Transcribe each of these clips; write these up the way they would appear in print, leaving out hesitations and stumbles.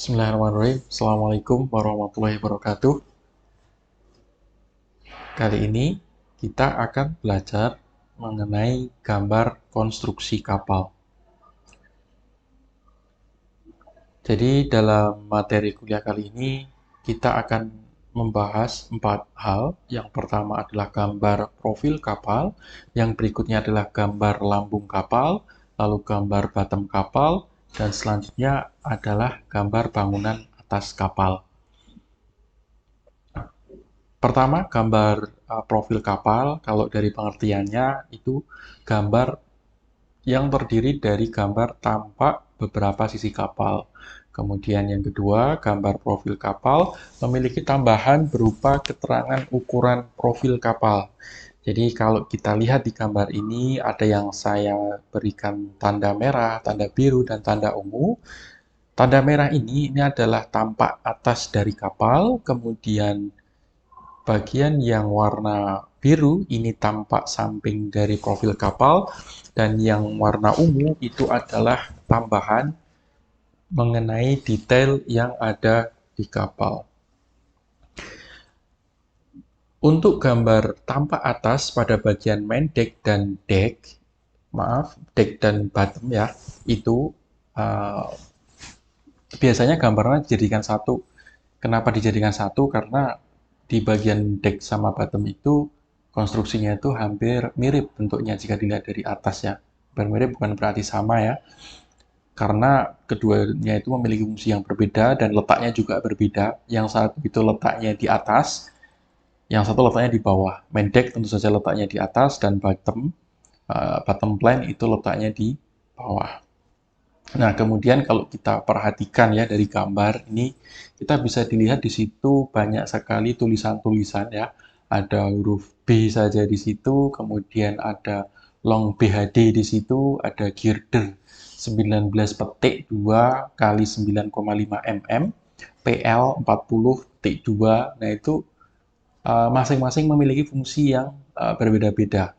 Bismillahirrahmanirrahim. Assalamualaikum warahmatullahi wabarakatuh. Kali ini kita akan belajar mengenai gambar konstruksi kapal. Jadi dalam materi kuliah kali ini kita akan membahas 4 hal. Yang pertama adalah gambar profil kapal, yang berikutnya adalah gambar lambung kapal, lalu gambar bottom kapal, dan selanjutnya adalah gambar bangunan atas kapal. Pertama, gambar profil kapal, kalau dari pengertiannya itu gambar yang terdiri dari gambar tampak beberapa sisi kapal. Kemudian yang kedua, gambar profil kapal memiliki tambahan berupa keterangan ukuran profil kapal. Jadi kalau kita lihat di gambar ini, ada yang saya berikan tanda merah, tanda biru, dan tanda ungu. Tanda merah ini adalah tampak atas dari kapal, kemudian bagian yang warna biru ini tampak samping dari profil kapal, dan yang warna ungu itu adalah tambahan mengenai detail yang ada di kapal. Untuk gambar tampak atas pada bagian main deck dan deck, deck dan bottom ya, itu biasanya gambarnya dijadikan satu. Kenapa dijadikan satu? Karena di bagian deck sama bottom itu konstruksinya itu hampir mirip bentuknya jika dilihat dari atas ya. Mirip bukan berarti sama ya. Karena keduanya itu memiliki fungsi yang berbeda dan letaknya juga berbeda. Yang satu itu letaknya di atas, yang satu letaknya di bawah. Main deck tentu saja letaknya di atas dan bottom plane itu letaknya di bawah. Nah, kemudian kalau kita perhatikan ya dari gambar ini, kita bisa dilihat di situ banyak sekali tulisan-tulisan ya. Ada huruf B saja di situ, kemudian ada long BHD di situ, ada girder 19,2 kali 9,5 mm, PL 40,2. Nah, itu masing-masing memiliki fungsi yang berbeda-beda.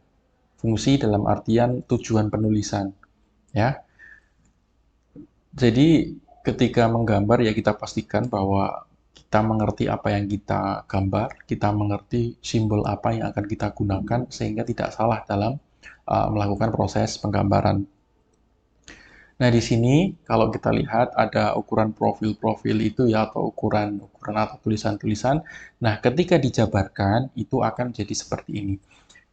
Fungsi dalam artian tujuan penulisan ya. Jadi ketika menggambar ya kita pastikan bahwa kita mengerti apa yang kita gambar, kita mengerti simbol apa yang akan kita gunakan sehingga tidak salah dalam melakukan proses penggambaran. Nah, di sini kalau kita lihat ada ukuran profil-profil itu ya atau ukuran atau tulisan-tulisan. Nah, ketika dijabarkan itu akan jadi seperti ini.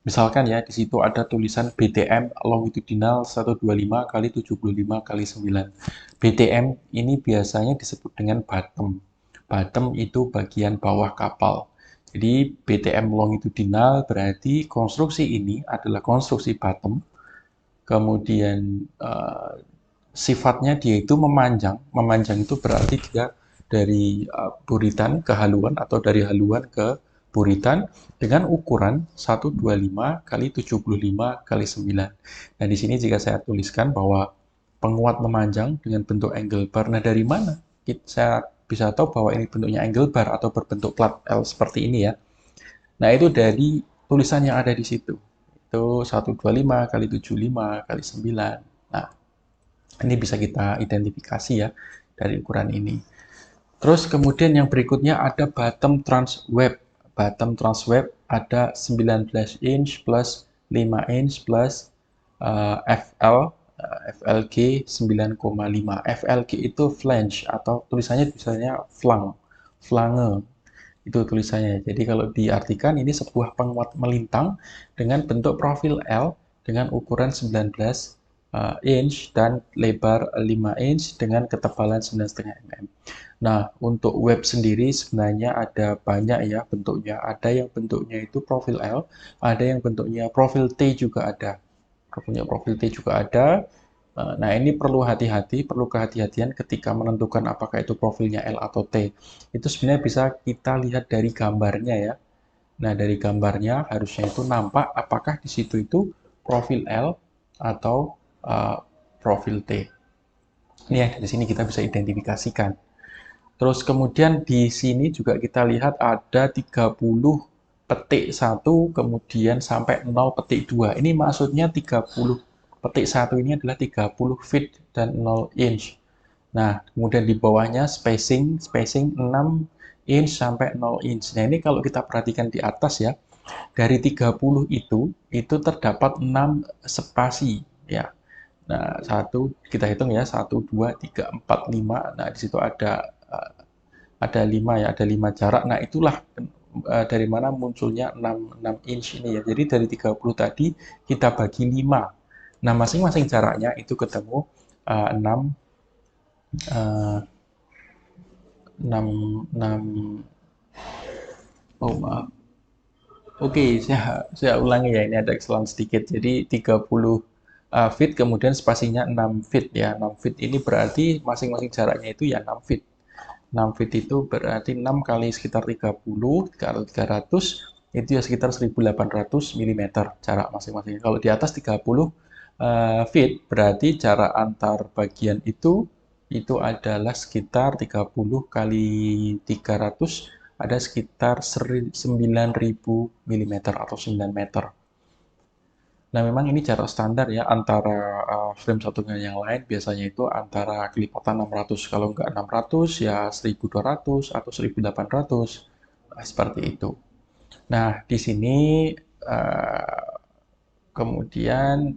Misalkan ya, di situ ada tulisan BTM longitudinal 125 kali 75 kali 9. BTM ini biasanya disebut dengan bottom. Bottom itu bagian bawah kapal. Jadi BTM longitudinal berarti konstruksi ini adalah konstruksi bottom. Kemudian sifatnya dia itu memanjang. Memanjang itu berarti dia dari buritan ke haluan atau dari haluan ke buritan dengan ukuran 125 kali 75 kali 9. Nah, di sini jika saya tuliskan bahwa penguat memanjang dengan bentuk angle bar. Nah, dari mana saya bisa tahu bahwa ini bentuknya angle bar atau berbentuk plat L seperti ini ya. Nah, itu dari tulisan yang ada di situ. Itu 125 kali 75 kali 9. Nah, ini bisa kita identifikasi ya dari ukuran ini. Terus kemudian yang berikutnya ada bottom transweb. Bottom transweb ada 19 inch plus 5 inch plus FLG 9,5. FLG itu flange atau tulisannya misalnya flange. Itu tulisannya. Jadi kalau diartikan ini sebuah penguat melintang dengan bentuk profil L dengan ukuran 19 inch dan lebar 5 inch dengan ketebalan 9,5 mm. Nah, untuk web sendiri sebenarnya ada banyak ya bentuknya. Ada yang bentuknya itu profil L, ada yang bentuknya profil T juga ada. Punya profil T juga ada. Nah, ini perlu hati-hati, perlu kehati-hatian ketika menentukan apakah itu profilnya L atau T. Itu sebenarnya bisa kita lihat dari gambarnya ya. Nah, dari gambarnya harusnya itu nampak apakah di situ itu profil L atau profil T. Ini ya, dari sini kita bisa identifikasikan. Terus kemudian di sini juga kita lihat ada 30 petik 1, kemudian sampai 0 petik 2. Ini maksudnya 30 petik 1 ini adalah 30 feet dan 0 inch. Nah, kemudian di bawahnya spacing 6 inch sampai 0 inch. Nah, ini kalau kita perhatikan di atas ya, dari 30 itu terdapat 6 spasi ya. Nah, kita hitung ya, 1, 2, 3, 4, 5. Nah, di situ ada 5 ya, ada 5 jarak. Nah, itulah dari mana munculnya 6 inch ini ya. Jadi dari 30 tadi kita bagi 5. Nah, masing-masing jaraknya itu ketemu 6 6 6 oh maaf. Oke, saya ulangi ya, ini ada kesalahan sedikit. Jadi 30 feet, kemudian spasinya 6 feet ya. 6 feet ini berarti masing-masing jaraknya itu ya 6 feet. 6 feet itu berarti 6 kali sekitar 30, kali 300, itu ya sekitar 1800 mm jarak masing-masing. Kalau di atas 30 feet, berarti jarak antar bagian itu adalah sekitar 30 kali 300, ada sekitar 9000 mm atau 9 meter. Nah, memang ini jarak standar ya antara frame satu dengan yang lain, biasanya itu antara kelipatan 600. Kalau nggak 600 ya 1200 atau 1800. Nah, seperti itu. Nah, di sini uh, kemudian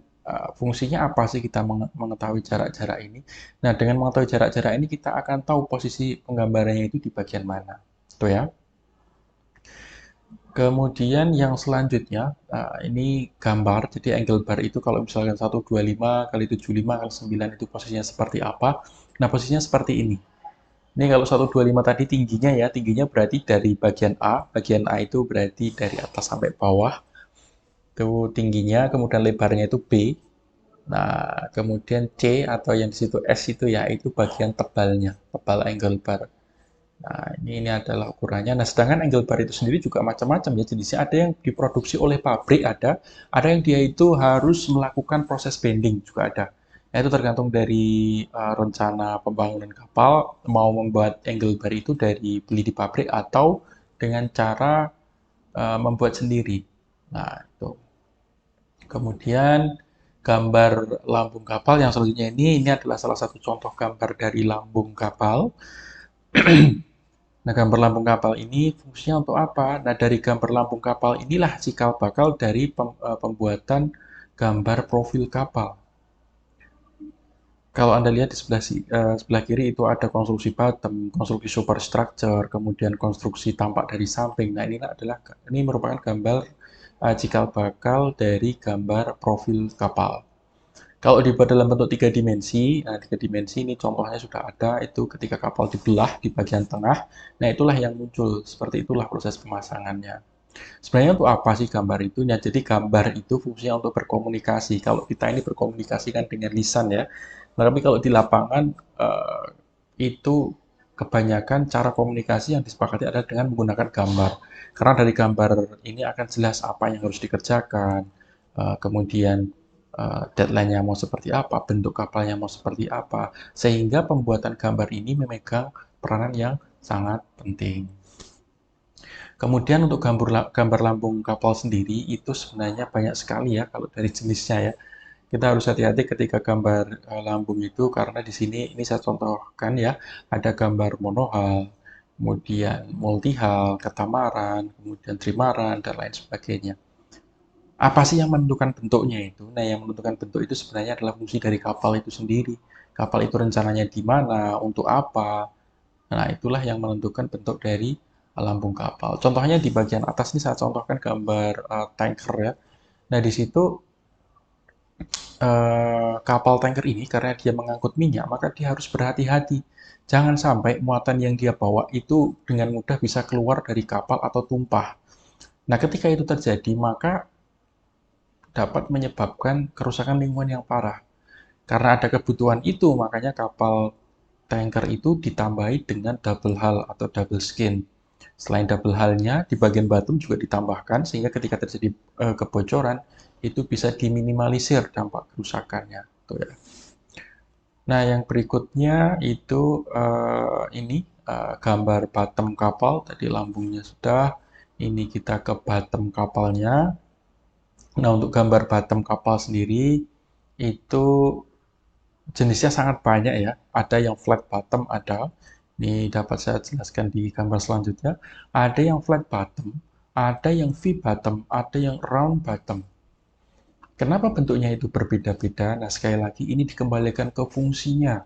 fungsinya apa sih kita mengetahui jarak-jarak ini? Nah, dengan mengetahui jarak-jarak ini kita akan tahu posisi penggambarannya itu di bagian mana. Itu ya. Kemudian yang selanjutnya, ini gambar. Jadi angle bar itu kalau misalkan 125 kali 75 kali 9 itu posisinya seperti apa? Nah, posisinya seperti ini. Ini kalau 125 tadi tingginya ya, tingginya berarti dari bagian A. Bagian A itu berarti dari atas sampai bawah. Itu tingginya, kemudian lebarnya itu B. Nah, kemudian C atau yang di situ S itu ya, itu bagian tebalnya, tebal angle bar. Nah, ini adalah ukurannya. Nah, sedangkan angle bar itu sendiri juga macam-macam ya jenisnya. Ada yang diproduksi oleh pabrik, ada yang dia itu harus melakukan proses bending juga ada. Nah, itu tergantung dari rencana pembangunan kapal, mau membuat angle bar itu dari beli di pabrik atau dengan cara membuat sendiri. Nah, itu. Kemudian gambar lambung kapal yang selanjutnya ini adalah salah satu contoh gambar dari lambung kapal. Nah, gambar lambung kapal ini fungsinya untuk apa? Nah, dari gambar lambung kapal inilah cikal bakal dari pembuatan gambar profil kapal. Kalau Anda lihat di sebelah kiri itu ada konstruksi bottom, konstruksi superstructure, kemudian konstruksi tampak dari samping. Nah, ini merupakan gambar cikal bakal dari gambar profil kapal. Kalau dibuat dalam bentuk tiga dimensi, nah tiga dimensi ini contohnya sudah ada, itu ketika kapal dibelah di bagian tengah, nah itulah yang muncul, seperti itulah proses pemasangannya. Sebenarnya untuk apa sih gambar itu? Nah, jadi gambar itu fungsinya untuk berkomunikasi. Kalau kita ini berkomunikasi kan dengan lisan ya, nah, tapi kalau di lapangan itu kebanyakan cara komunikasi yang disepakati adalah dengan menggunakan gambar. Karena dari gambar ini akan jelas apa yang harus dikerjakan, kemudian deadline-nya mau seperti apa, bentuk kapalnya mau seperti apa, sehingga pembuatan gambar ini memegang peranan yang sangat penting. Kemudian untuk gambar lambung kapal sendiri itu sebenarnya banyak sekali ya kalau dari jenisnya ya. Kita harus hati-hati ketika gambar lambung itu karena di sini ini saya contohkan ya, ada gambar monohal, kemudian multihal, katamaran, kemudian trimaran dan lain sebagainya. Apa sih yang menentukan bentuknya itu? Nah, yang menentukan bentuk itu sebenarnya adalah fungsi dari kapal itu sendiri. Kapal itu rencananya di mana, untuk apa. Nah, itulah yang menentukan bentuk dari lambung kapal. Contohnya di bagian atas ini saya contohkan gambar tanker ya. Nah, di situ kapal tanker ini karena dia mengangkut minyak, maka dia harus berhati-hati. Jangan sampai muatan yang dia bawa itu dengan mudah bisa keluar dari kapal atau tumpah. Nah, ketika itu terjadi, maka dapat menyebabkan kerusakan lingkungan yang parah. Karena ada kebutuhan itu, makanya kapal tanker itu ditambahi dengan double hull atau double skin. Selain double hull-nya, di bagian bottom juga ditambahkan sehingga ketika terjadi kebocoran itu bisa diminimalisir dampak kerusakannya. Tuh ya. Nah, yang berikutnya itu ini gambar bottom kapal. Tadi lambungnya sudah. Ini kita ke bottom kapalnya. Nah, untuk gambar bottom kapal sendiri itu Jenisnya sangat banyak ya. Ada yang flat bottom, ada. Ini dapat saya jelaskan di gambar selanjutnya. Ada yang flat bottom, ada yang V bottom, ada yang round bottom. Kenapa bentuknya itu berbeda-beda? Nah, sekali lagi ini dikembalikan ke fungsinya.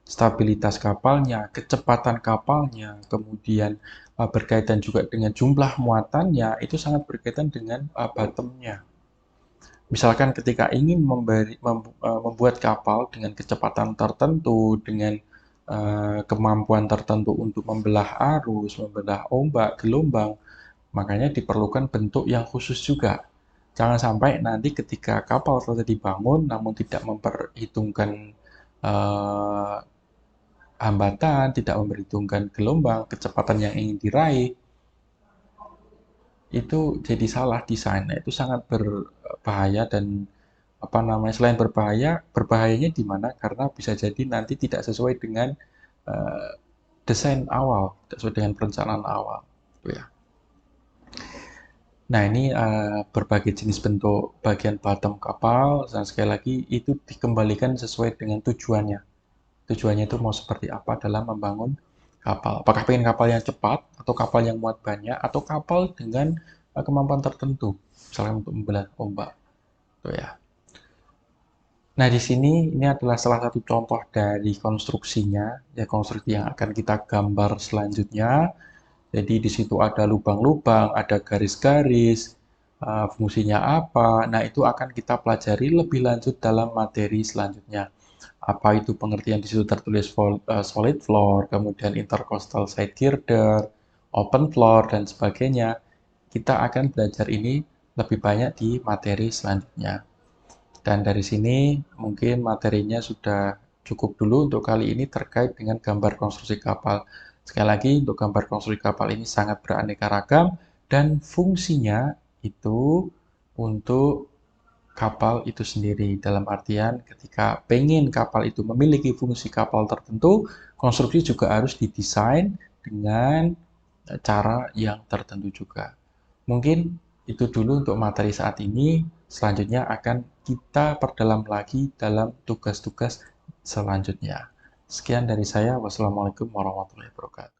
Stabilitas kapalnya, kecepatan kapalnya, kemudian berkaitan juga dengan jumlah muatannya, itu sangat berkaitan dengan bottomnya. Misalkan ketika ingin membuat kapal dengan kecepatan tertentu, dengan kemampuan tertentu untuk membelah arus, membelah ombak, gelombang, makanya diperlukan bentuk yang khusus juga. Jangan sampai nanti ketika kapal telah dibangun namun tidak memperhitungkan eh, hambatan, tidak memperhitungkan gelombang, kecepatan yang ingin diraih, itu jadi salah desain. Nah, itu sangat berbahaya dan apa namanya, selain berbahaya, berbahayanya di mana? Karena bisa jadi nanti tidak sesuai dengan eh, desain awal, tidak sesuai dengan perencanaan awal, gitu ya. Nah, ini berbagai jenis bentuk bagian bottom kapal, dan sekali lagi itu dikembalikan sesuai dengan tujuannya. Tujuannya itu mau seperti apa dalam membangun kapal. Apakah pengen kapal yang cepat, atau kapal yang muat banyak, atau kapal dengan kemampuan tertentu, misalnya untuk membelah ombak, gitu ya. Nah, di sini ini adalah salah satu contoh dari konstruksinya, ya konstruksi yang akan kita gambar selanjutnya. Jadi di situ ada lubang-lubang, ada garis-garis, fungsinya apa. Nah, itu akan kita pelajari lebih lanjut dalam materi selanjutnya. Apa itu pengertian di situ tertulis solid floor, kemudian intercostal side girder, open floor, dan sebagainya. Kita akan belajar ini lebih banyak di materi selanjutnya. Dan dari sini mungkin materinya sudah cukup dulu untuk kali ini terkait dengan gambar konstruksi kapal. Sekali lagi, untuk gambar konstruksi kapal ini sangat beraneka ragam dan fungsinya itu untuk kapal itu sendiri. Dalam artian ketika pengen kapal itu memiliki fungsi kapal tertentu, konstruksi juga harus didesain dengan cara yang tertentu juga. Mungkin itu dulu untuk materi saat ini. Selanjutnya akan kita perdalam lagi dalam tugas-tugas selanjutnya. Sekian dari saya. Wassalamualaikum warahmatullahi wabarakatuh.